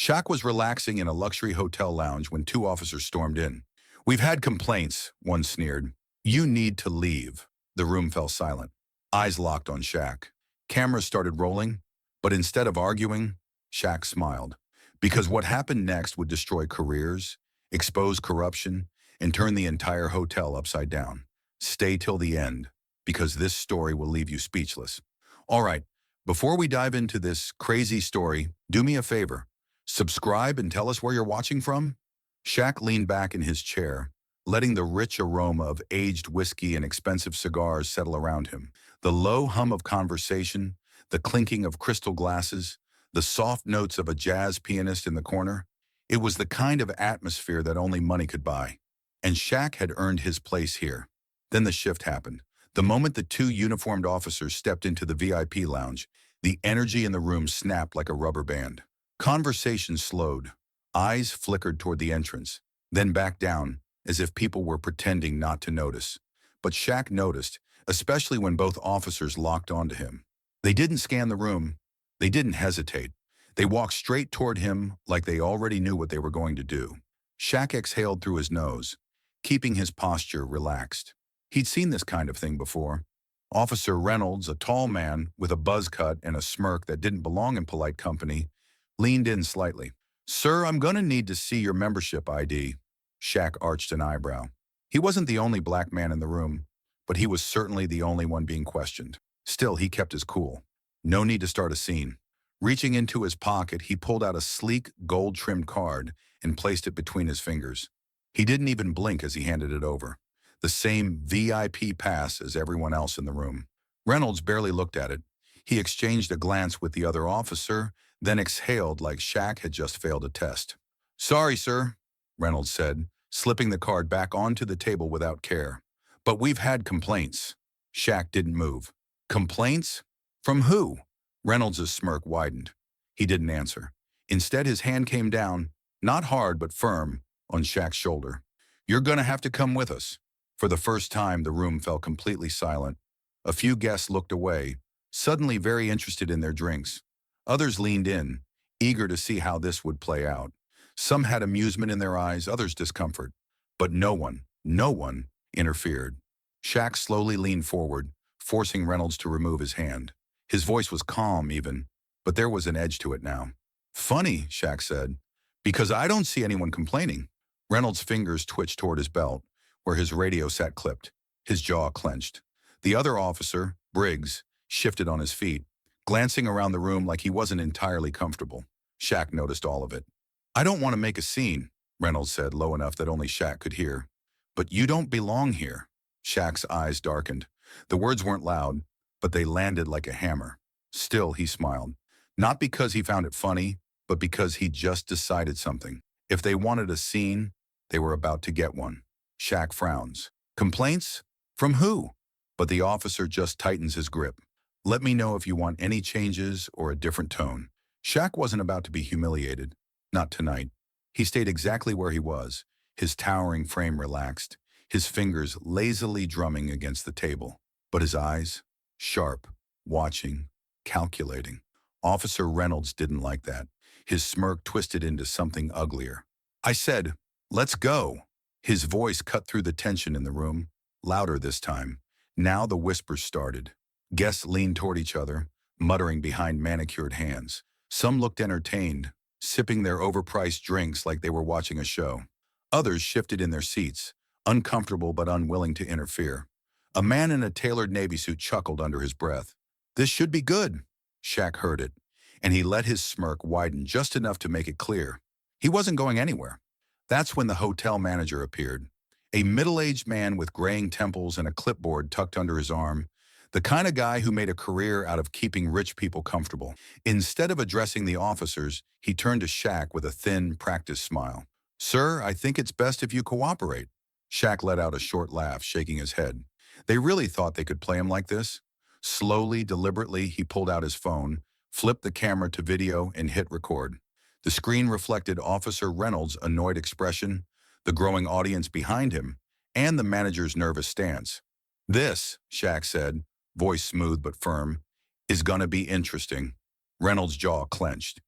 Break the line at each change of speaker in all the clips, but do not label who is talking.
Shaq was relaxing in a luxury hotel lounge when two officers stormed in. "We've had complaints," one sneered. "You need to leave." The room fell silent. Eyes locked on Shaq. Cameras started rolling, but instead of arguing, Shaq smiled. Because what happened next would destroy careers, expose corruption, and turn the entire hotel upside down. Stay till the end, because this story will leave you speechless. All right, before we dive into this crazy story, do me a favor. Subscribe and tell us where you're watching from. Shaq leaned back in his chair, letting the rich aroma of aged whiskey and expensive cigars settle around him. The low hum of conversation, the clinking of crystal glasses, the soft notes of a jazz pianist in the corner. It was the kind of atmosphere that only money could buy. And Shaq had earned his place here. Then the shift happened. The moment the two uniformed officers stepped into the VIP lounge, the energy in the room snapped like a rubber band. Conversation slowed. Eyes flickered toward the entrance, then back down, as if people were pretending not to notice. But Shaq noticed, especially when both officers locked onto him. They didn't scan the room. They didn't hesitate. They walked straight toward him like they already knew what they were going to do. Shaq exhaled through his nose, keeping his posture relaxed. He'd seen this kind of thing before. Officer Reynolds, a tall man with a buzz cut and a smirk that didn't belong in polite company, leaned in slightly. "Sir, I'm gonna need to see your membership ID." Shaq arched an eyebrow. He wasn't the only black man in the room, but he was certainly the only one being questioned. Still, he kept his cool. No need to start a scene. Reaching into his pocket, he pulled out a sleek, gold-trimmed card and placed it between his fingers. He didn't even blink as he handed it over. The same VIP pass as everyone else in the room. Reynolds barely looked at it. He exchanged a glance with the other officer, then exhaled like Shaq had just failed a test. "Sorry, sir," Reynolds said, slipping the card back onto the table without care. "But we've had complaints." Shaq didn't move. "Complaints? From who?" Reynolds' smirk widened. He didn't answer. Instead, his hand came down, not hard but firm, on Shaq's shoulder. "You're gonna have to come with us." For the first time, the room fell completely silent. A few guests looked away, suddenly very interested in their drinks. Others leaned in, eager to see how this would play out. Some had amusement in their eyes, others discomfort. But no one interfered. Shaq slowly leaned forward, forcing Reynolds to remove his hand. His voice was calm even, but there was an edge to it now. "Funny," Shaq said, "because I don't see anyone complaining." Reynolds' fingers twitched toward his belt, where his radio sat clipped. His jaw clenched. The other officer, Briggs, shifted on his feet, glancing around the room like he wasn't entirely comfortable. Shaq noticed all of it. "I don't want to make a scene," Reynolds said low enough that only Shaq could hear. "But you don't belong here." Shaq's eyes darkened. The words weren't loud, but they landed like a hammer. Still, he smiled. Not because he found it funny, but because he just decided something. If they wanted a scene, they were about to get one. Shaq frowns. "Complaints? From who?" But the officer just tightens his grip. "Let me know if you want any changes or a different tone." Shaq wasn't about to be humiliated. Not tonight. He stayed exactly where he was, his towering frame relaxed, his fingers lazily drumming against the table. But his eyes? Sharp, watching, calculating. Officer Reynolds didn't like that. His smirk twisted into something uglier. "I said, let's go." His voice cut through the tension in the room, louder this time. Now the whispers started. Guests leaned toward each other, muttering behind manicured hands. Some looked entertained, sipping their overpriced drinks like they were watching a show. Others shifted in their seats, uncomfortable but unwilling to interfere. A man in a tailored Navy suit chuckled under his breath. "This should be good." Shaq heard it, and he let his smirk widen just enough to make it clear. He wasn't going anywhere. That's when the hotel manager appeared. A middle-aged man with graying temples and a clipboard tucked under his arm. The kind of guy who made a career out of keeping rich people comfortable. Instead of addressing the officers, he turned to Shaq with a thin, practiced smile. "Sir, I think it's best if you cooperate." Shaq let out a short laugh, shaking his head. They really thought they could play him like this? Slowly, deliberately, he pulled out his phone, flipped the camera to video, and hit record. The screen reflected Officer Reynolds' annoyed expression, the growing audience behind him, and the manager's nervous stance. "This," Shaq said, voice smooth but firm, "is gonna be interesting." Reynolds' jaw clenched.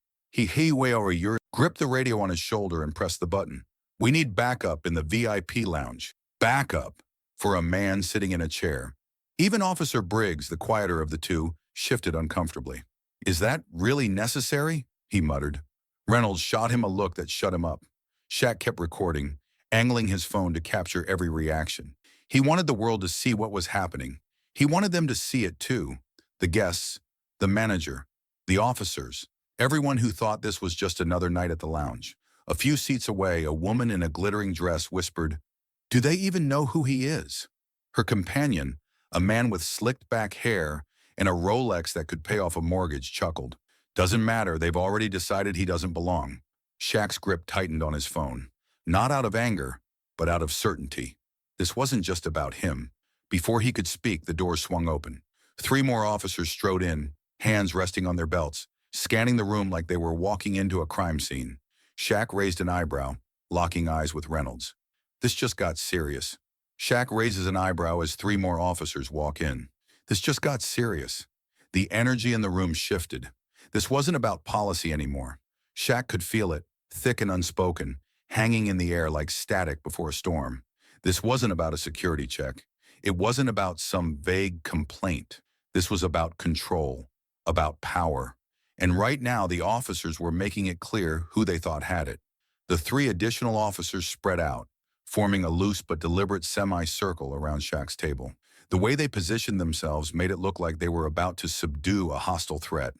He way over your gripped the radio on his shoulder and pressed the button. We need backup in the VIP lounge. Backup for a man sitting in a chair. Even Officer Briggs, the quieter of the two, shifted uncomfortably. Is that really necessary? He muttered. Reynolds shot him a look that shut him up. Shaq kept recording, angling his phone to capture every reaction. He wanted the world to see what was happening. He wanted them to see it too. The guests, the manager, the officers, everyone who thought this was just another night at the lounge. A few seats away, a woman in a glittering dress whispered, "Do they even know who he is?" Her companion, a man with slicked back hair and a Rolex that could pay off a mortgage, chuckled. Doesn't matter, they've already decided he doesn't belong. Shaq's grip tightened on his phone. Not out of anger, but out of certainty. This wasn't just about him. Before he could speak, the door swung open. 3 more officers strode in, hands resting on their belts, scanning the room like they were walking into a crime scene. Shaq raised an eyebrow, locking eyes with Reynolds. This just got serious. Shaq raises an eyebrow as 3 more officers walk in. This just got serious. The energy in the room shifted. This wasn't about policy anymore. Shaq could feel it, thick and unspoken, hanging in the air like static before a storm. This wasn't about a security check. It wasn't about some vague complaint. This was about control, about power. And right now, the officers were making it clear who they thought had it. The 3 additional officers spread out, forming a loose but deliberate semicircle around Shaq's table. The way they positioned themselves made it look like they were about to subdue a hostile threat,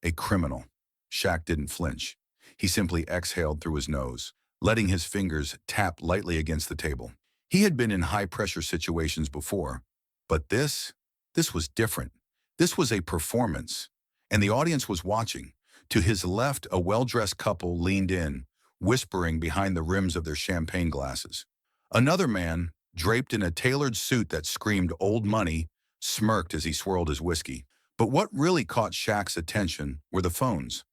a criminal. Shaq didn't flinch. He simply exhaled through his nose, letting his fingers tap lightly against the table. He had been in high-pressure situations before, but this was different. This was a performance, and the audience was watching. To his left, a well-dressed couple leaned in, whispering behind the rims of their champagne glasses. Another man, draped in a tailored suit that screamed old money, smirked as he swirled his whiskey. But what really caught Shaq's attention were the phones.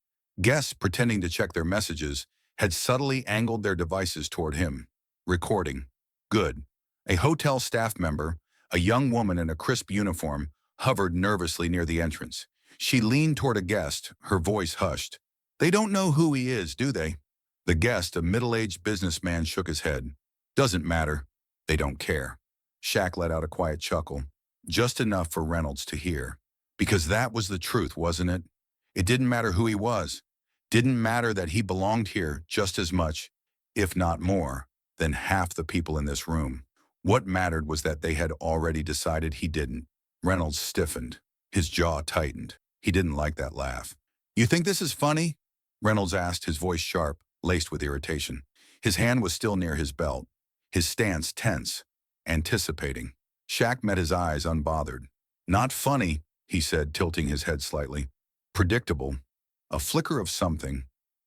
Guests, pretending to check their messages, had subtly angled their devices toward him. Recording. Good. A hotel staff member, a young woman in a crisp uniform, hovered nervously near the entrance. She leaned toward a guest, her voice hushed. They don't know who he is, do they? The guest, a middle-aged businessman, shook his head. Doesn't matter. They don't care. Shaq let out a quiet chuckle, just enough for Reynolds to hear. Because that was the truth, wasn't it? It didn't matter who he was. Didn't matter that he belonged here just as much, if not more, than half the people in this room. What mattered was that they had already decided he didn't. Reynolds stiffened. His jaw tightened. He didn't like that laugh. You think this is funny? Reynolds asked, his voice sharp, laced with irritation. His hand was still near his belt, his stance tense, anticipating. Shaq met his eyes unbothered. Not funny, he said, tilting his head slightly. Predictable. A flicker of something,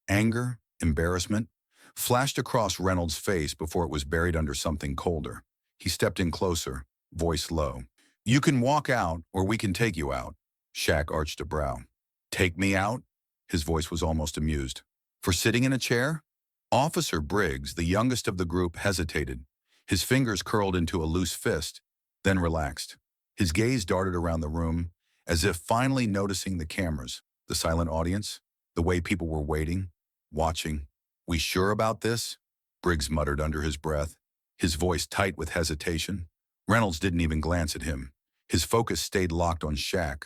anger, embarrassment, flashed across Reynolds' face before it was buried under something colder. He stepped in closer, voice low. You can walk out, or we can take you out. Shaq arched a brow. Take me out? His voice was almost amused. For sitting in a chair? Officer Briggs, the youngest of the group, hesitated. His fingers curled into a loose fist, then relaxed. His gaze darted around the room, as if finally noticing the cameras, the silent audience, the way people were waiting, watching. We sure about this? Briggs muttered under his breath, his voice tight with hesitation. Reynolds didn't even glance at him. His focus stayed locked on Shaq,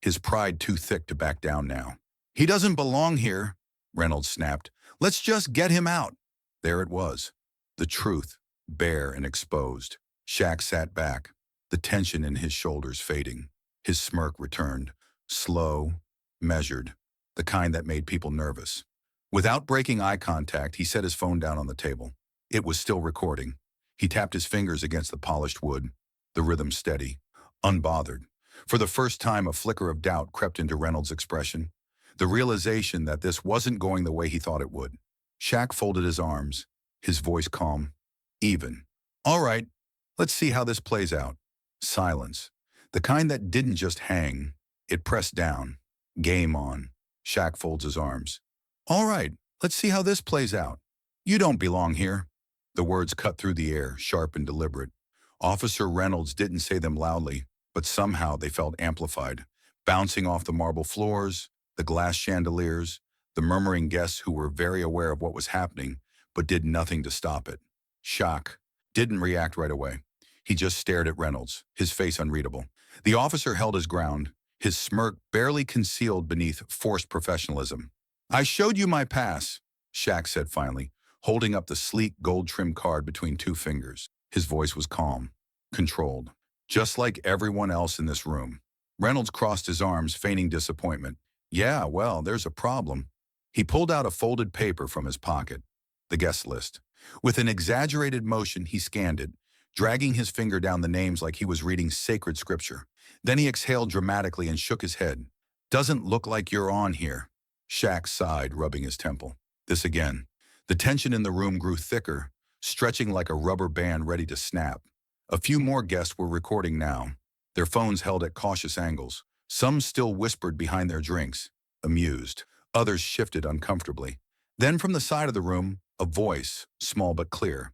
his pride too thick to back down now. He doesn't belong here, Reynolds snapped. Let's just get him out. There it was, the truth, bare and exposed. Shaq sat back, the tension in his shoulders fading. His smirk returned, slow, measured, the kind that made people nervous. Without breaking eye contact, he set his phone down on the table. It was still recording. He tapped his fingers against the polished wood, the rhythm steady, unbothered. For the first time, a flicker of doubt crept into Reynolds' expression, the realization that this wasn't going the way he thought it would. Shaq folded his arms, his voice calm, even. All right, let's see how this plays out. Silence. The kind that didn't just hang, it pressed down. Game on. Shaq folds his arms. All right, let's see how this plays out. You don't belong here. The words cut through the air, sharp and deliberate. Officer Reynolds didn't say them loudly, but somehow they felt amplified, bouncing off the marble floors, the glass chandeliers, the murmuring guests who were very aware of what was happening, but did nothing to stop it. Shaq didn't react right away. He just stared at Reynolds, his face unreadable. The officer held his ground, his smirk barely concealed beneath forced professionalism. "I showed you my pass," Shaq said finally, holding up the sleek gold-trimmed card between two fingers. His voice was calm, controlled, just like everyone else in this room. Reynolds crossed his arms, feigning disappointment. "Yeah, well, there's a problem." He pulled out a folded paper from his pocket, the guest list. With an exaggerated motion, he scanned it, dragging his finger down the names like he was reading sacred scripture. Then he exhaled dramatically and shook his head. "Doesn't look like you're on here." Shaq sighed, rubbing his temple. This again. The tension in the room grew thicker, stretching like a rubber band ready to snap. A few more guests were recording now, their phones held at cautious angles. Some still whispered behind their drinks, amused. Others shifted uncomfortably. Then from the side of the room, a voice, small but clear.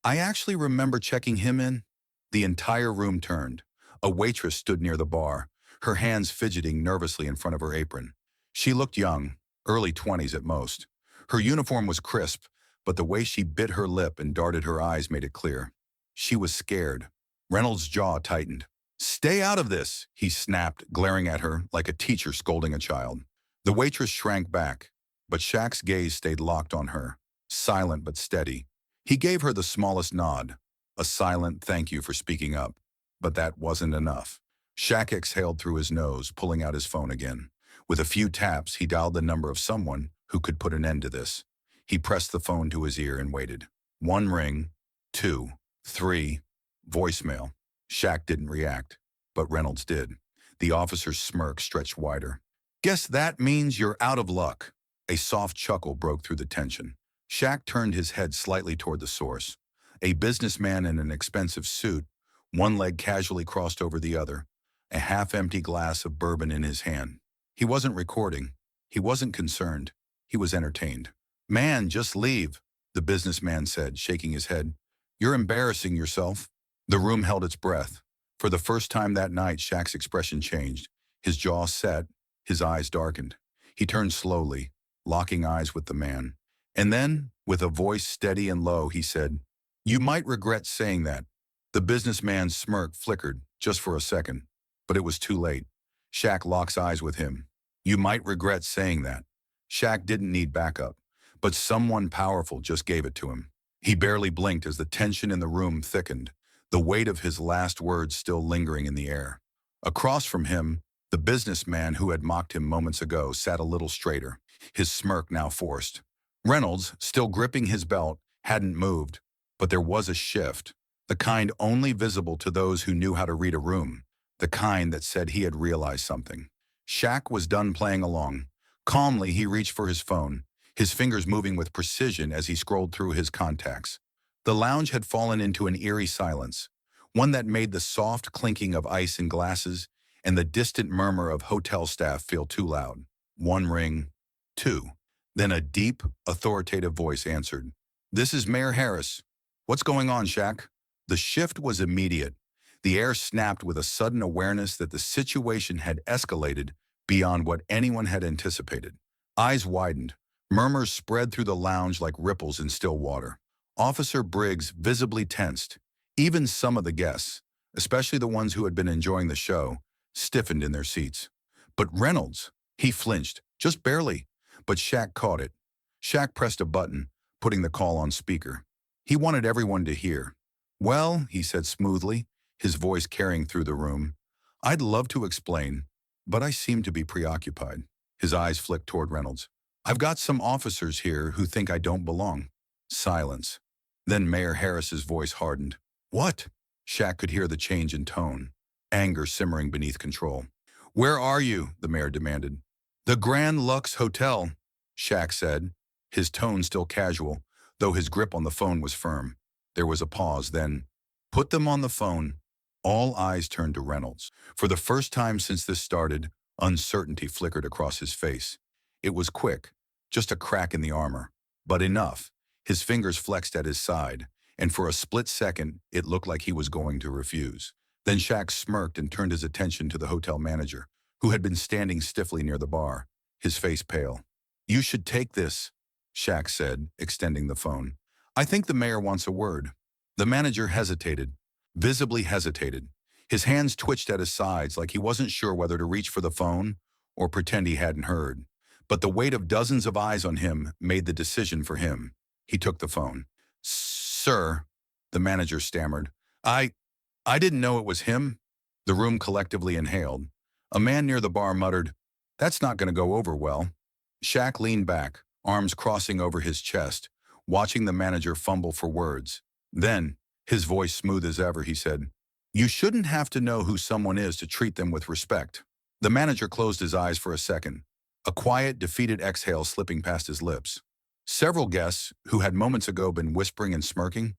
I actually remember checking him in." The entire room turned. A waitress stood near the bar, her hands fidgeting nervously in front of her apron. She looked young, early 20s at most. Her uniform was crisp, but the way she bit her lip and darted her eyes made it clear. She was scared. Reynolds' jaw tightened. "Stay out of this," he snapped, glaring at her like a teacher scolding a child. The waitress shrank back, but Shaq's gaze stayed locked on her, silent but steady. He gave her the smallest nod, a silent thank you for speaking up. But that wasn't enough. Shaq exhaled through his nose, pulling out his phone again. With a few taps, he dialed the number of someone who could put an end to this. He pressed the phone to his ear and waited. One ring, two, three, voicemail. Shaq didn't react, but Reynolds did. The officer's smirk stretched wider. "Guess that means you're out of luck." A soft chuckle broke through the tension. Shaq turned his head slightly toward the source. A businessman in an expensive suit, one leg casually crossed over the other, a half-empty glass of bourbon in his hand. He wasn't recording. He wasn't concerned. He was entertained. "Man, just leave," the businessman said, shaking his head. "You're embarrassing yourself." The room held its breath. For the first time that night, Shaq's expression changed. His jaw set, his eyes darkened. He turned slowly, locking eyes with the man. And then, with a voice steady and low, he said, "You might regret saying that." The businessman's smirk flickered, just for a second, but it was too late. Shaq locked eyes with him. "You might regret saying that." Shaq didn't need backup, but someone powerful just gave it to him. He barely blinked as the tension in the room thickened, the weight of his last words still lingering in the air. Across from him, the businessman who had mocked him moments ago sat a little straighter, his smirk now forced. Reynolds, still gripping his belt, hadn't moved, but there was a shift, the kind only visible to those who knew how to read a room, the kind that said he had realized something. Shaq was done playing along. Calmly, he reached for his phone, his fingers moving with precision as he scrolled through his contacts. The lounge had fallen into an eerie silence, one that made the soft clinking of ice in glasses and the distant murmur of hotel staff feel too loud. One ring, two. Then a deep, authoritative voice answered. "This is Mayor Harris." "What's going on, Shaq?" The shift was immediate. The air snapped with a sudden awareness that the situation had escalated beyond what anyone had anticipated. Eyes widened. Murmurs spread through the lounge like ripples in still water. Officer Briggs visibly tensed. Even some of the guests, especially the ones who had been enjoying the show, stiffened in their seats. But Reynolds, he flinched, just barely. But Shaq caught it. Shaq pressed a button, putting the call on speaker. He wanted everyone to hear. "Well," he said smoothly, his voice carrying through the room, "I'd love to explain, but I seem to be preoccupied." His eyes flicked toward Reynolds. "I've got some officers here who think I don't belong." Silence. Then Mayor Harris's voice hardened. "What?" Shaq could hear the change in tone, anger simmering beneath control. "Where are you?" the mayor demanded. "The Grand Lux Hotel," Shaq said, his tone still casual, though his grip on the phone was firm. There was a pause, then, "Put them on the phone." All eyes turned to Reynolds. For the first time since this started, uncertainty flickered across his face. It was quick, just a crack in the armor, but enough. His fingers flexed at his side, and for a split second, it looked like he was going to refuse. Then Shaq smirked and turned his attention to the hotel manager, who had been standing stiffly near the bar. his face pale. "You should take this," Shaq said, extending the phone. "I think the mayor wants a word." The manager hesitated, visibly hesitated. His hands twitched at his sides like he wasn't sure whether to reach for the phone or pretend he hadn't heard. But the weight of dozens of eyes on him made the decision for him. He took the phone. "Sir," the manager stammered. I didn't know it was him." The room collectively inhaled. A man near the bar muttered, "That's not going to go over well." Shaq leaned back, arms crossing over his chest, watching the manager fumble for words. Then, his voice smooth as ever, he said, "You shouldn't have to know who someone is to treat them with respect." The manager closed his eyes for a second, a quiet, defeated exhale slipping past his lips. Several guests, who had moments ago been whispering and smirking,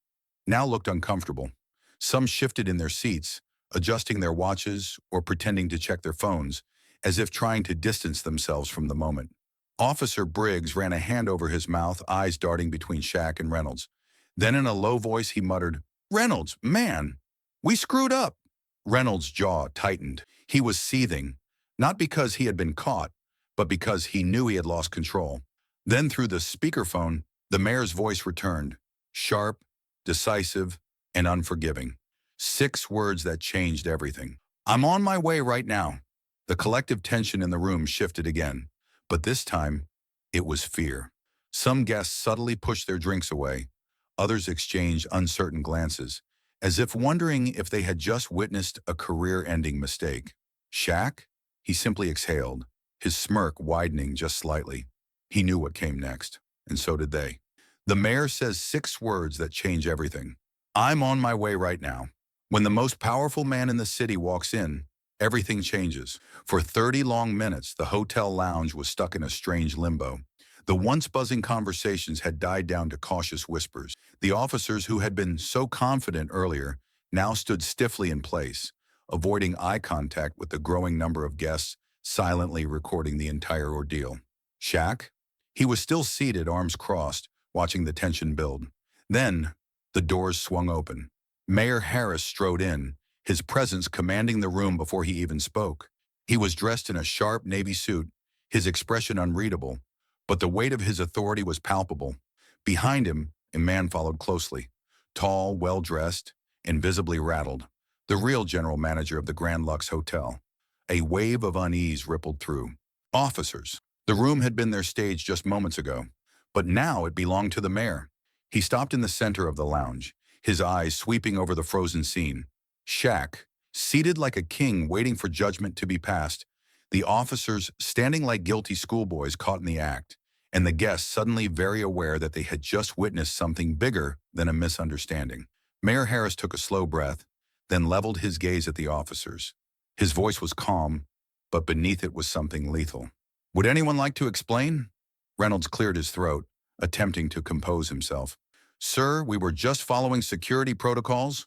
now looked uncomfortable. Some shifted in their seats, adjusting their watches or pretending to check their phones, as if trying to distance themselves from the moment. Officer Briggs ran a hand over his mouth, eyes darting between Shaq and Reynolds. Then in a low voice he muttered, "Reynolds, man, we screwed up." Reynolds' jaw tightened. He was seething, not because he had been caught, but because he knew he had lost control. Then through the speakerphone, the mayor's voice returned, sharp, decisive, and unforgiving. 6 words that changed everything. "I'm on my way right now." The collective tension in the room shifted again, but this time, it was fear. Some guests subtly pushed their drinks away. Others exchanged uncertain glances, as if wondering if they had just witnessed a career-ending mistake. Shaq? He simply exhaled, his smirk widening just slightly. He knew what came next, and so did they. The mayor says 6 words that change everything. "I'm on my way right now." When the most powerful man in the city walks in, everything changes. For 30 long minutes, the hotel lounge was stuck in a strange limbo. The once buzzing conversations had died down to cautious whispers. The officers who had been so confident earlier now stood stiffly in place, avoiding eye contact with the growing number of guests, silently recording the entire ordeal. Shaq? He was still seated, arms crossed, watching the tension build. Then, the doors swung open. Mayor Harris strode in, his presence commanding the room before he even spoke. He was dressed in a sharp navy suit, his expression unreadable, but the weight of his authority was palpable. Behind him, a man followed closely, tall, well-dressed, and visibly rattled, the real general manager of the Grand Lux Hotel. A wave of unease rippled through. Officers. The room had been their stage just moments ago, but now it belonged to the mayor. He stopped in the center of the lounge, his eyes sweeping over the frozen scene. Shaq, seated like a king waiting for judgment to be passed, the officers standing like guilty schoolboys caught in the act, and the guests suddenly very aware that they had just witnessed something bigger than a misunderstanding. Mayor Harris took a slow breath, then leveled his gaze at the officers. His voice was calm, but beneath it was something lethal. "Would anyone like to explain?" Reynolds cleared his throat, attempting to compose himself. "Sir, we were just following security protocols."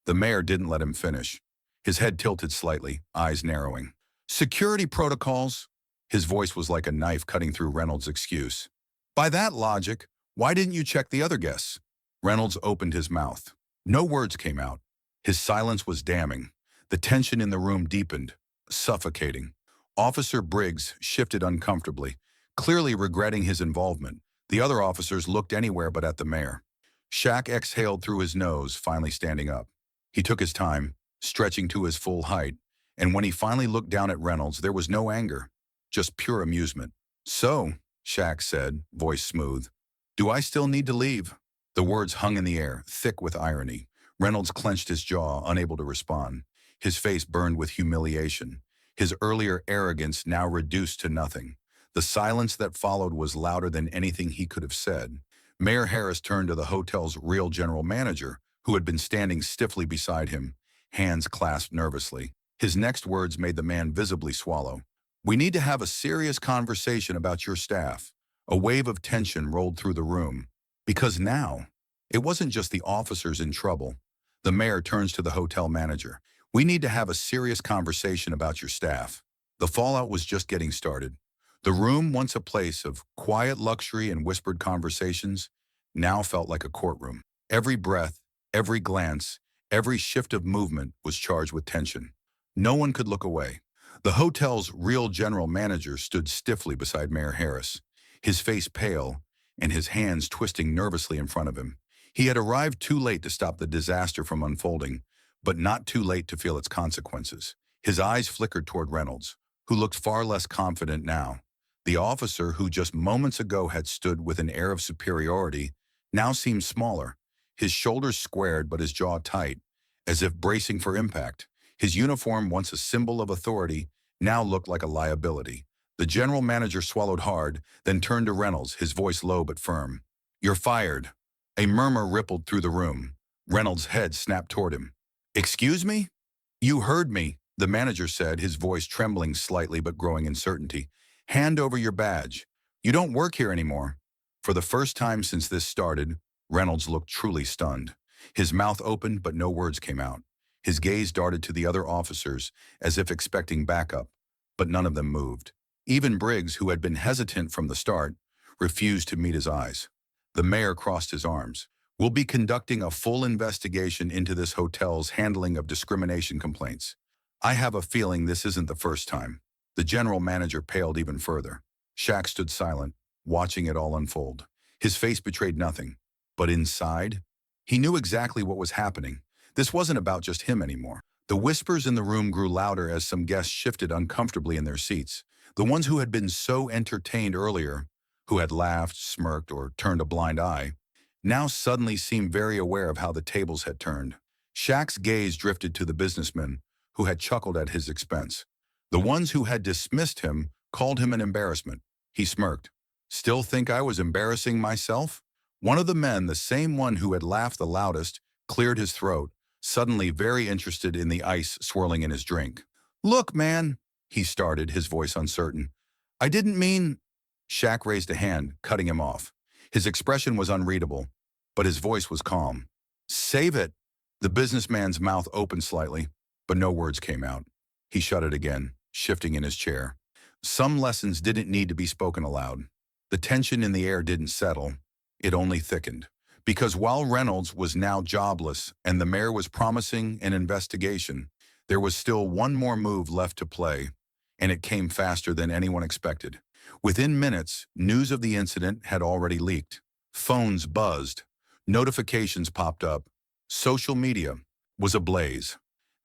The mayor didn't let him finish. His head tilted slightly, eyes narrowing. "Security protocols?" His voice was like a knife cutting through Reynolds' excuse. "By that logic, why didn't you check the other guests?" Reynolds opened his mouth. No words came out. His silence was damning. The tension in the room deepened, suffocating. Officer Briggs shifted uncomfortably, clearly regretting his involvement. The other officers looked anywhere but at the mayor. Shaq exhaled through his nose, finally standing up. He took his time, stretching to his full height, and when he finally looked down at Reynolds, there was no anger, just pure amusement. "So," Shaq said, voice smooth, "do I still need to leave?" The words hung in the air, thick with irony. Reynolds clenched his jaw, unable to respond. His face burned with humiliation, his earlier arrogance now reduced to nothing. The silence that followed was louder than anything he could have said. Mayor Harris turned to the hotel's real general manager, who had been standing stiffly beside him, hands clasped nervously. His next words made the man visibly swallow. "We need to have a serious conversation about your staff." A wave of tension rolled through the room. Because now, it wasn't just the officers in trouble. The mayor turns to the hotel manager. "We need to have a serious conversation about your staff." The fallout was just getting started. The room, once a place of quiet luxury and whispered conversations, now felt like a courtroom. Every breath, every glance, every shift of movement was charged with tension. No one could look away. The hotel's real general manager stood stiffly beside Mayor Harris, his face pale and his hands twisting nervously in front of him. He had arrived too late to stop the disaster from unfolding, but not too late to feel its consequences. His eyes flickered toward Reynolds, who looked far less confident now. The officer who just moments ago had stood with an air of superiority now seemed smaller, his shoulders squared but his jaw tight, as if bracing for impact. His uniform, once a symbol of authority, now looked like a liability. The general manager swallowed hard, then turned to Reynolds, his voice low but firm. "You're fired." A murmur rippled through the room. Reynolds' head snapped toward him. "Excuse me?" "You heard me," the manager said, his voice trembling slightly but growing in certainty. "Hand over your badge. You don't work here anymore." For the first time since this started, Reynolds looked truly stunned. His mouth opened, but no words came out. His gaze darted to the other officers, as if expecting backup, but none of them moved. Even Briggs, who had been hesitant from the start, refused to meet his eyes. The mayor crossed his arms. "We'll be conducting a full investigation into this hotel's handling of discrimination complaints. I have a feeling this isn't the first time." The general manager paled even further. Shaq stood silent, watching it all unfold. His face betrayed nothing, but inside, he knew exactly what was happening. This wasn't about just him anymore. The whispers in the room grew louder as some guests shifted uncomfortably in their seats. The ones who had been so entertained earlier, who had laughed, smirked, or turned a blind eye, now suddenly seemed very aware of how the tables had turned. Shaq's gaze drifted to the businessmen, who had chuckled at his expense. The ones who had dismissed him called him an embarrassment. He smirked. "Still think I was embarrassing myself?" One of the men, the same one who had laughed the loudest, cleared his throat, suddenly very interested in the ice swirling in his drink. "Look, man," he started, his voice uncertain. "I didn't mean—" Shaq raised a hand, cutting him off. His expression was unreadable, but his voice was calm. "Save it." The businessman's mouth opened slightly, but no words came out. He shut it again, shifting in his chair. Some lessons didn't need to be spoken aloud. The tension in the air didn't settle. It only thickened. Because while Reynolds was now jobless and the mayor was promising an investigation, there was still one more move left to play, and it came faster than anyone expected. Within minutes, news of the incident had already leaked. Phones buzzed. Notifications popped up. Social media was ablaze.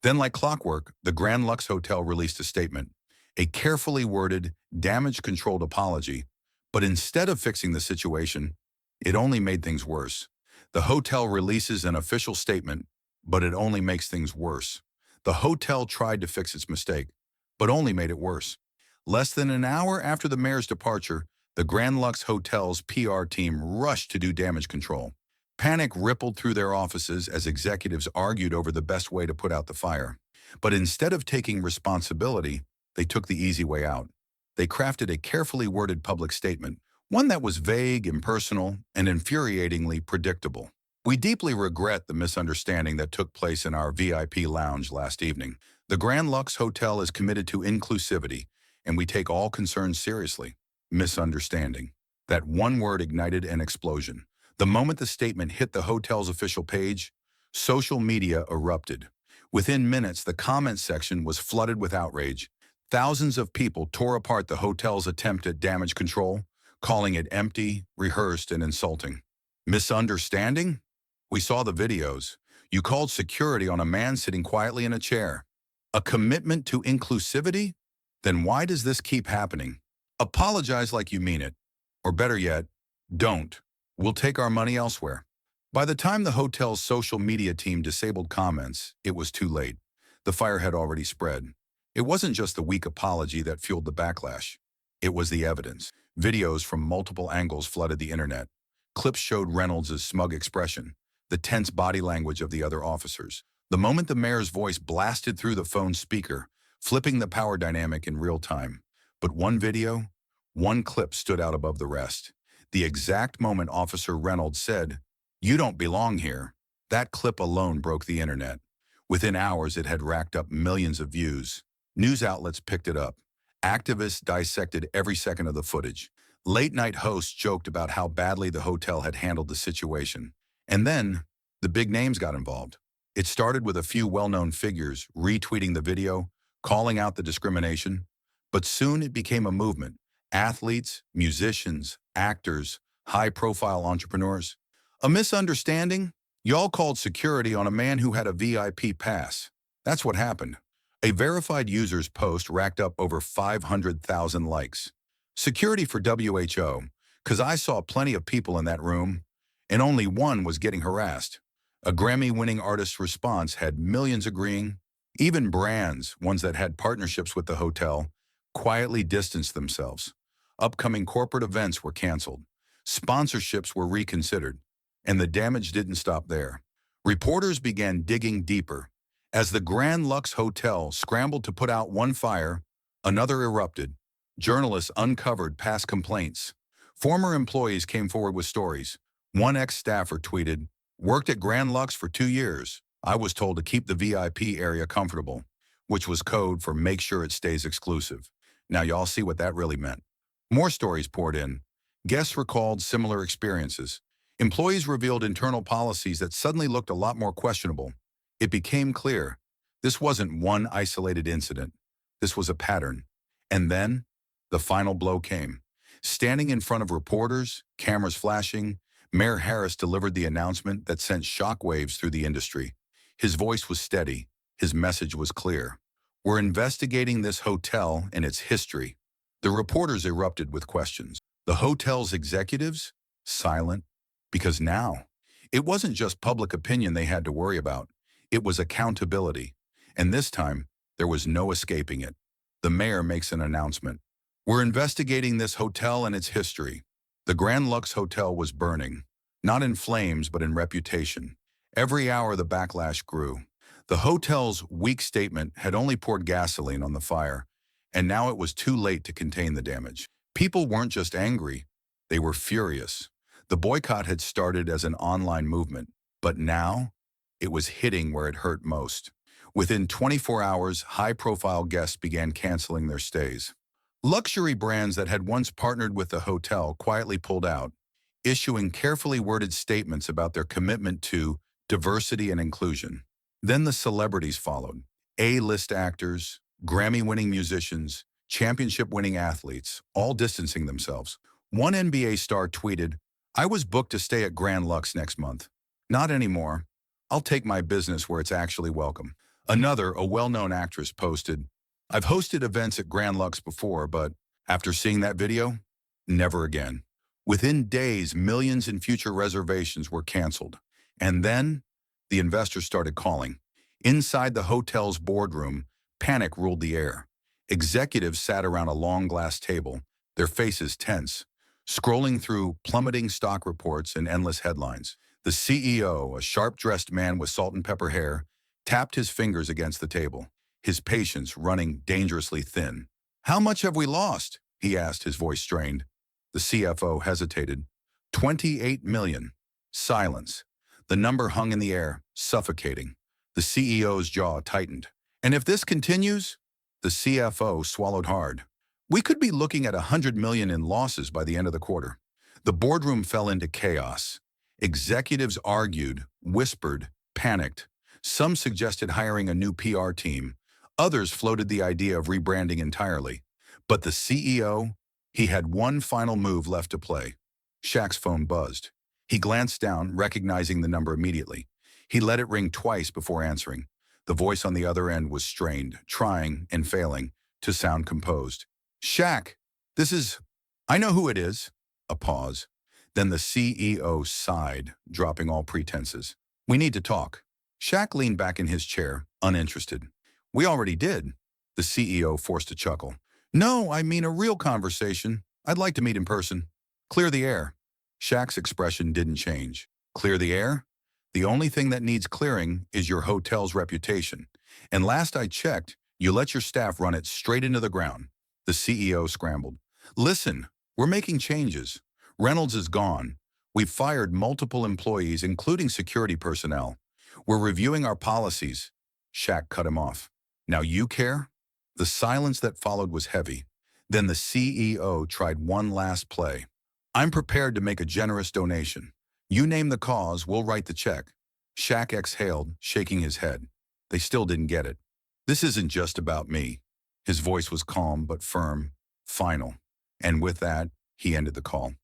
Then, like clockwork, the Grand Lux Hotel released a statement, a carefully worded, damage-controlled apology. But instead of fixing the situation, it only made things worse. The hotel releases an official statement, but it only makes things worse. The hotel tried to fix its mistake, but only made it worse. Less than an hour after the mayor's departure, the Grand Lux Hotel's PR team rushed to do damage control. Panic rippled through their offices as executives argued over the best way to put out the fire. But instead of taking responsibility, they took the easy way out. They crafted a carefully worded public statement, one that was vague, impersonal, and infuriatingly predictable. "We deeply regret the misunderstanding that took place in our VIP lounge last evening. The Grand Lux Hotel is committed to inclusivity, and we take all concerns seriously." Misunderstanding. That one word ignited an explosion. The moment the statement hit the hotel's official page, social media erupted. Within minutes, the comment section was flooded with outrage. Thousands of people tore apart the hotel's attempt at damage control, calling it empty, rehearsed, and insulting. Misunderstanding? We saw the videos. You called security on a man sitting quietly in a chair. A commitment to inclusivity? Then why does this keep happening? Apologize like you mean it. Or better yet, don't. We'll take our money elsewhere. By the time the hotel's social media team disabled comments, it was too late. The fire had already spread. It wasn't just the weak apology that fueled the backlash. It was the evidence. Videos from multiple angles flooded the internet. Clips showed Reynolds' smug expression, the tense body language of the other officers. The moment the mayor's voice blasted through the phone speaker, flipping the power dynamic in real time. But one video, one clip stood out above the rest. The exact moment Officer Reynolds said, "You don't belong here." That clip alone broke the internet. Within hours, it had racked up millions of views. News outlets picked it up. Activists dissected every second of the footage. Late-night hosts joked about how badly the hotel had handled the situation. And then, the big names got involved. It started with a few well-known figures retweeting the video, calling out the discrimination. But soon it became a movement. Athletes, musicians, actors, high-profile entrepreneurs. A misunderstanding? Y'all called security on a man who had a VIP pass. That's what happened. A verified user's post racked up over 500,000 likes. Security for WHO, because I saw plenty of people in that room, and only one was getting harassed. A Grammy-winning artist's response had millions agreeing. Even brands, ones that had partnerships with the hotel, quietly distanced themselves. Upcoming corporate events were canceled. Sponsorships were reconsidered. And the damage didn't stop there. Reporters began digging deeper. As the Grand Lux Hotel scrambled to put out one fire, another erupted. Journalists uncovered past complaints. Former employees came forward with stories. One ex-staffer tweeted, "Worked at Grand Lux for 2 years. I was told to keep the VIP area comfortable," which was code for make sure it stays exclusive. Now y'all see what that really meant. More stories poured in. Guests recalled similar experiences. Employees revealed internal policies that suddenly looked a lot more questionable. It became clear this wasn't one isolated incident. This was a pattern. And then, the final blow came. Standing in front of reporters, cameras flashing, Mayor Harris delivered the announcement that sent shockwaves through the industry. His voice was steady. His message was clear. "We're investigating this hotel and its history." The reporters erupted with questions. The hotel's executives? Silent. Because now, it wasn't just public opinion they had to worry about. It was accountability. And this time, there was no escaping it. The mayor makes an announcement. "We're investigating this hotel and its history." The Grand Lux Hotel was burning, not in flames, but in reputation. Every hour the backlash grew. The hotel's weak statement had only poured gasoline on the fire, and now it was too late to contain the damage. People weren't just angry, they were furious. The boycott had started as an online movement, but now it was hitting where it hurt most. Within 24 hours, high-profile guests began canceling their stays. Luxury brands that had once partnered with the hotel quietly pulled out, issuing carefully worded statements about their commitment to diversity and inclusion. Then the celebrities followed. A-list actors, Grammy-winning musicians, championship-winning athletes, all distancing themselves. One NBA star tweeted, "I was booked to stay at Grand Lux next month. Not anymore. I'll take my business where it's actually welcome." Another, a well-known actress, posted, "I've hosted events at Grand Lux before, but after seeing that video, never again." Within days, millions in future reservations were canceled. And then, the investors started calling. Inside the hotel's boardroom, panic ruled the air. Executives sat around a long glass table, their faces tense, scrolling through plummeting stock reports and endless headlines. The CEO, a sharp-dressed man with salt and pepper hair, tapped his fingers against the table, his patience running dangerously thin. "How much have we lost?" he asked, his voice strained. The CFO hesitated. 28 million. Silence. The number hung in the air, suffocating. The CEO's jaw tightened. "And if this continues?" The CFO swallowed hard. "We could be looking at 100 million in losses by the end of the quarter." The boardroom fell into chaos. Executives argued, whispered, panicked. Some suggested hiring a new PR team. Others floated the idea of rebranding entirely. But the CEO, he had one final move left to play. Shaq's phone buzzed. He glanced down, recognizing the number immediately. He let it ring twice before answering. The voice on the other end was strained, trying and failing to sound composed. "Shaq, this is... I know who it is." A pause. Then the CEO sighed, dropping all pretenses. "We need to talk." Shaq leaned back in his chair, uninterested. "We already did." The CEO forced a chuckle. "No, I mean a real conversation. I'd like to meet in person. Clear the air." Shaq's expression didn't change. "Clear the air? The only thing that needs clearing is your hotel's reputation. And last I checked, you let your staff run it straight into the ground." The CEO scrambled. "Listen, we're making changes. Reynolds is gone. We've fired multiple employees, including security personnel. We're reviewing our policies." Shaq cut him off. "Now you care?" The silence that followed was heavy. Then the CEO tried one last play. "I'm prepared to make a generous donation. You name the cause, we'll write the check." Shaq exhaled, shaking his head. They still didn't get it. This isn't just about me. His voice was calm but firm, final. And with that, he ended the call.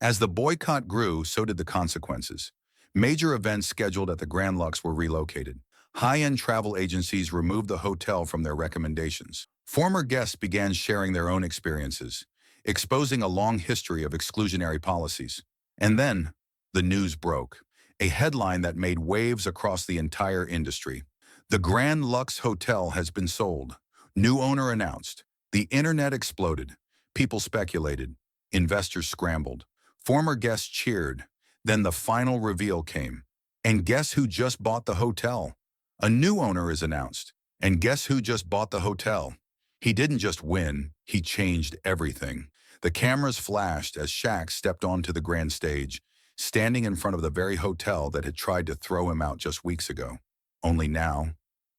As the boycott grew, so did the consequences. Major events scheduled at the Grand Lux were relocated. High-end travel agencies removed the hotel from their recommendations. Former guests began sharing their own experiences, exposing a long history of exclusionary policies. And then, the news broke, a headline that made waves across the entire industry. The Grand Lux Hotel has been sold. New owner announced. The internet exploded. People speculated. Investors scrambled. Former guests cheered. Then the final reveal came. And guess who just bought the hotel? A new owner is announced. And guess who just bought the hotel? He didn't just win, he changed everything. The cameras flashed as Shaq stepped onto the grand stage, standing in front of the very hotel that had tried to throw him out just weeks ago. Only now,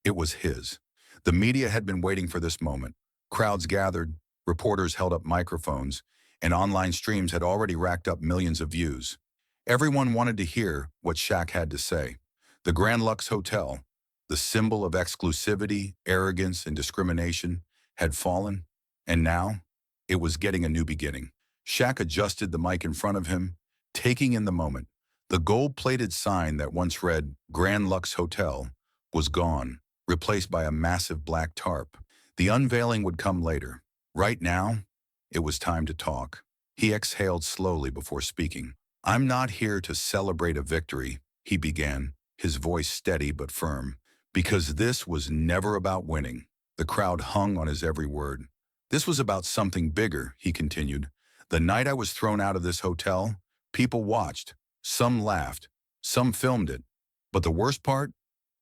it was his. The media had been waiting for this moment. Crowds gathered, reporters held up microphones, and online streams had already racked up millions of views. Everyone wanted to hear what Shaq had to say. The Grand Lux Hotel, the symbol of exclusivity, arrogance, and discrimination, had fallen, and now it was getting a new beginning. Shaq adjusted the mic in front of him, taking in the moment. The gold-plated sign that once read Grand Lux Hotel was gone, replaced by a massive black tarp. The unveiling would come later. Right now, it was time to talk. He exhaled slowly before speaking. "I'm not here to celebrate a victory," he began, his voice steady but firm, "because this was never about winning." The crowd hung on his every word. "This was about something bigger," he continued. "The night I was thrown out of this hotel, people watched. Some laughed. Some filmed it. But the worst part?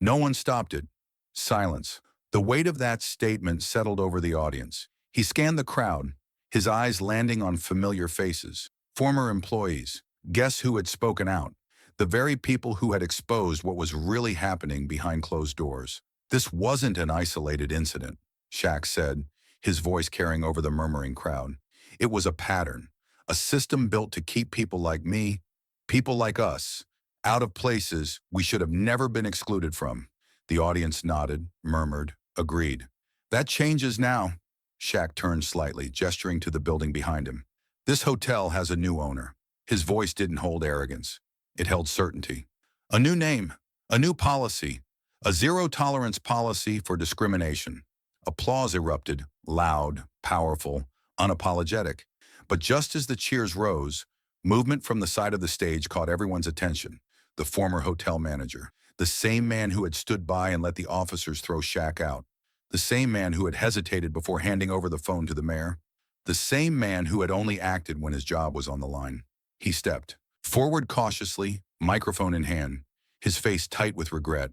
No one stopped it. Silence." The weight of that statement settled over the audience. He scanned the crowd, his eyes landing on familiar faces. Former employees, guests who had spoken out, the very people who had exposed what was really happening behind closed doors. "This wasn't an isolated incident," Shaq said, his voice carrying over the murmuring crowd. "It was a pattern, a system built to keep people like me, people like us, out of places we should have never been excluded from." The audience nodded, murmured, agreed. "That changes now." Shaq turned slightly, gesturing to the building behind him. "This hotel has a new owner." His voice didn't hold arrogance. It held certainty. "A new name, a new policy, a zero-tolerance policy for discrimination." Applause erupted, loud, powerful, unapologetic. But just as the cheers rose, movement from the side of the stage caught everyone's attention. The former hotel manager, the same man who had stood by and let the officers throw Shaq out, the same man who had hesitated before handing over the phone to the mayor, the same man who had only acted when his job was on the line. He stepped forward cautiously, microphone in hand, his face tight with regret.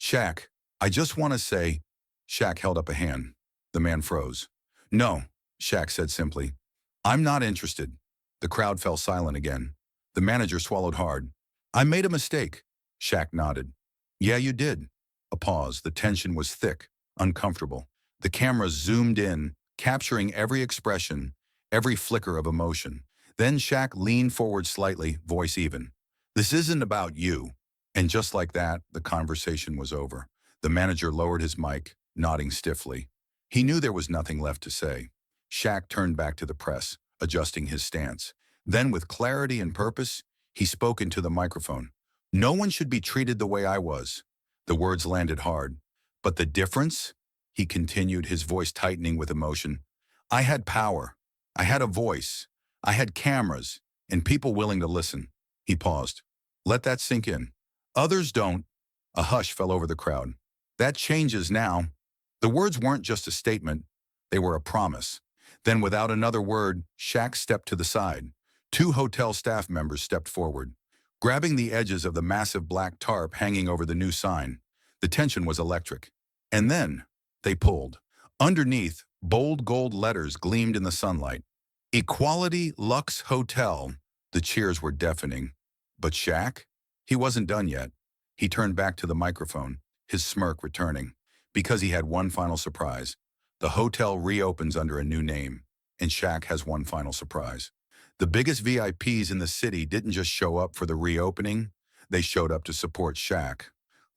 "Shaq, I just want to say..." Shaq held up a hand. The man froze. "No," Shaq said simply. "I'm not interested." The crowd fell silent again. The manager swallowed hard. "I made a mistake." Shaq nodded. "Yeah, you did." A pause. The tension was thick, uncomfortable. The camera zoomed in, capturing every expression, every flicker of emotion. Then Shaq leaned forward slightly, voice even. "This isn't about you." And just like that, the conversation was over. The manager lowered his mic, nodding stiffly. He knew there was nothing left to say. Shaq turned back to the press, adjusting his stance. Then, with clarity and purpose, he spoke into the microphone. "No one should be treated the way I was." The words landed hard. "But the difference?" he continued, his voice tightening with emotion. "I had power. I had a voice. I had cameras, and people willing to listen." He paused. "Let that sink in. Others don't." A hush fell over the crowd. "That changes now." The words weren't just a statement. They were a promise. Then, without another word, Shaq stepped to the side. Two hotel staff members stepped forward, grabbing the edges of the massive black tarp hanging over the new sign. The tension was electric. And then, they pulled. Underneath, bold gold letters gleamed in the sunlight. "Equality Lux Hotel." The cheers were deafening. But Shaq? He wasn't done yet. He turned back to the microphone, his smirk returning. Because he had one final surprise. The hotel reopens under a new name, and Shaq has one final surprise. The biggest VIPs in the city didn't just show up for the reopening, they showed up to support Shaq.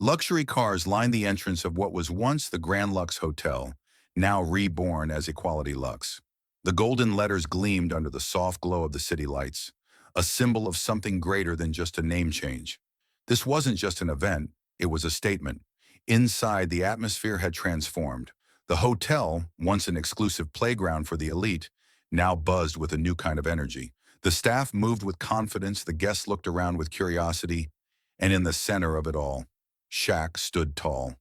Luxury cars lined the entrance of what was once the Grand Lux Hotel, now reborn as Equality Lux. The golden letters gleamed under the soft glow of the city lights, a symbol of something greater than just a name change. This wasn't just an event, it was a statement. Inside, the atmosphere had transformed. The hotel, once an exclusive playground for the elite, now buzzed with a new kind of energy. The staff moved with confidence, the guests looked around with curiosity, and in the center of it all, Shaq stood tall.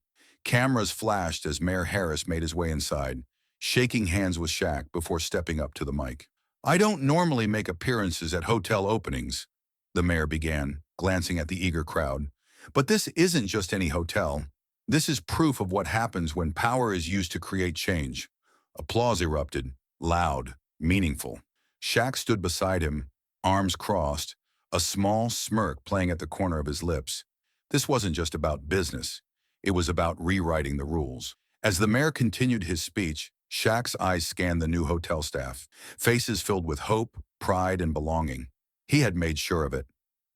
Cameras flashed as Mayor Harris made his way inside, shaking hands with Shaq before stepping up to the mic. "I don't normally make appearances at hotel openings," the mayor began, glancing at the eager crowd. "But this isn't just any hotel. This is proof of what happens when power is used to create change." Applause erupted, loud, meaningful. Shaq stood beside him, arms crossed, a small smirk playing at the corner of his lips. This wasn't just about business. It was about rewriting the rules. As the mayor continued his speech, Shaq's eyes scanned the new hotel staff, faces filled with hope, pride, and belonging. He had made sure of it.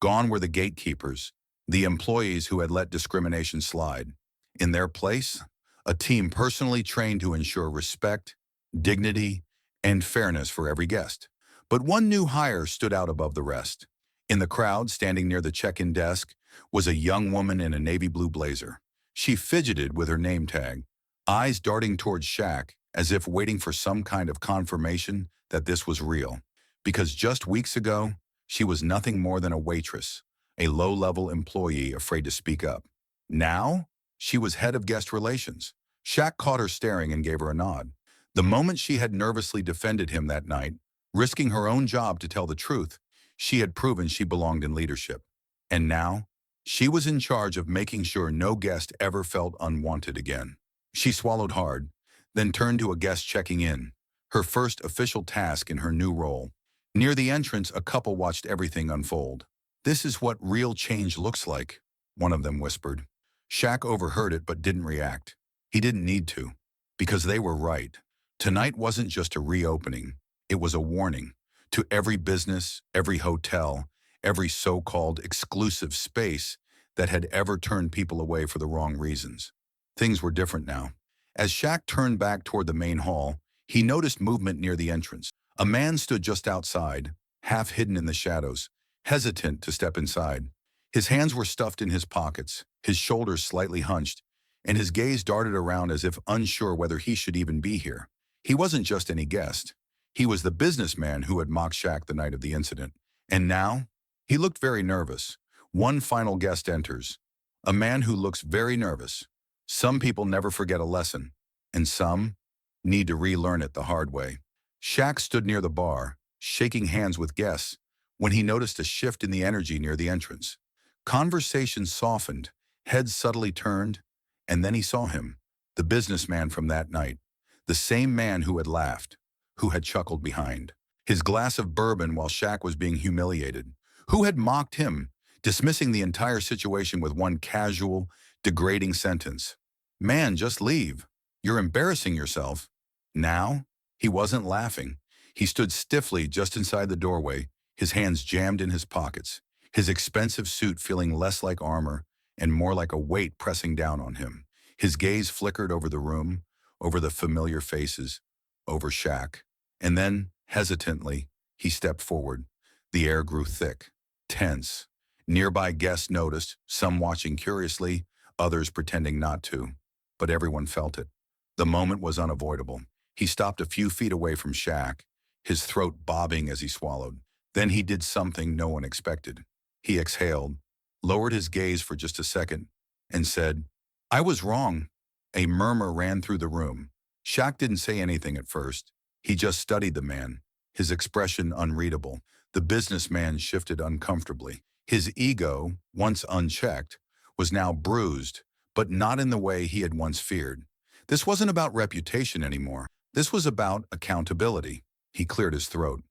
Gone were the gatekeepers, the employees who had let discrimination slide. In their place, a team personally trained to ensure respect, dignity, and fairness for every guest. But one new hire stood out above the rest. In the crowd, standing near the check-in desk, was a young woman in a navy blue blazer. She fidgeted with her name tag, eyes darting towards Shaq as if waiting for some kind of confirmation that this was real. Because just weeks ago, she was nothing more than a waitress, a low-level employee afraid to speak up. Now, she was head of guest relations. Shaq caught her staring and gave her a nod. The moment she had nervously defended him that night, risking her own job to tell the truth, she had proven she belonged in leadership. And now, she was in charge of making sure no guest ever felt unwanted again. She swallowed hard, then turned to a guest checking in, her first official task in her new role. Near the entrance, a couple watched everything unfold. "This is what real change looks like," one of them whispered. Shaq overheard it but didn't react. He didn't need to, because they were right. Tonight wasn't just a reopening, it was a warning to every business, every hotel, every so-called exclusive space that had ever turned people away for the wrong reasons. Things were different now. As Shaq turned back toward the main hall, he noticed movement near the entrance. A man stood just outside, half hidden in the shadows, hesitant to step inside. His hands were stuffed in his pockets, his shoulders slightly hunched, and his gaze darted around as if unsure whether he should even be here. He wasn't just any guest. He was the businessman who had mocked Shaq the night of the incident. And now, he looked very nervous. One final guest enters. A man who looks very nervous. Some people never forget a lesson, and some need to relearn it the hard way. Shaq stood near the bar, shaking hands with guests, when he noticed a shift in the energy near the entrance. Conversation softened, heads subtly turned, and then he saw him, the businessman from that night, the same man who had laughed, who had chuckled behind his glass of bourbon while Shaq was being humiliated, who had mocked him, dismissing the entire situation with one casual, degrading sentence. "Man, just leave. You're embarrassing yourself." Now, he wasn't laughing. He stood stiffly just inside the doorway, his hands jammed in his pockets, his expensive suit feeling less like armor and more like a weight pressing down on him. His gaze flickered over the room, over the familiar faces, over Shaq. And then, hesitantly, he stepped forward. The air grew thick, tense. Nearby guests noticed, some watching curiously, others pretending not to. But everyone felt it. The moment was unavoidable. He stopped a few feet away from Shaq, his throat bobbing as he swallowed. Then he did something no one expected. He exhaled, lowered his gaze for just a second, and said, "I was wrong." A murmur ran through the room. Shaq didn't say anything at first. He just studied the man, his expression unreadable. The businessman shifted uncomfortably. His ego, once unchecked, was now bruised, but not in the way he had once feared. This wasn't about reputation anymore. This was about accountability. He cleared his throat.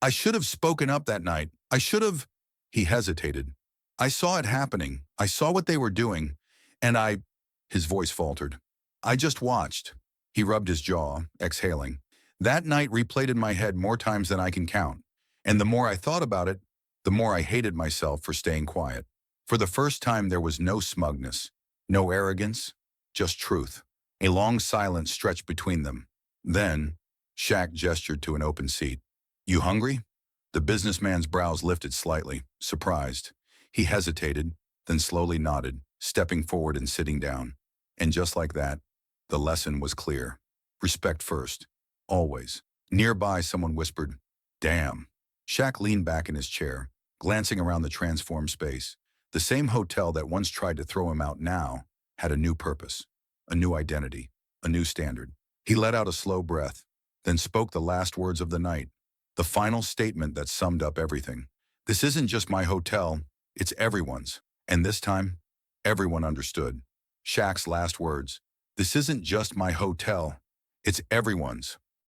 "I should have spoken up that night. I should have—" He hesitated. "I saw it happening. I saw what they were doing. And I—" His voice faltered. "I just watched." He rubbed his jaw, exhaling. "That night replayed in my head more times than I can count. And the more I thought about it, the more I hated myself for staying quiet. For the first time, there was no smugness, No arrogance, just truth. A long silence stretched between them. Then, Shaq gestured to an open seat. You hungry? The businessman's brows lifted slightly, surprised. He hesitated, then slowly nodded, stepping forward and sitting down. And just like that, the lesson was clear. Respect first. Always. Nearby, someone whispered, "Damn." Shaq leaned back in his chair, glancing around the transformed space. The same hotel that once tried to throw him out now had a new purpose, a new identity, a new standard. He let out a slow breath, then spoke the last words of the night, the final statement that summed up everything. This isn't just my hotel, it's everyone's. And this time, everyone understood. Shaq's last words. This isn't just my hotel, it's everyone's.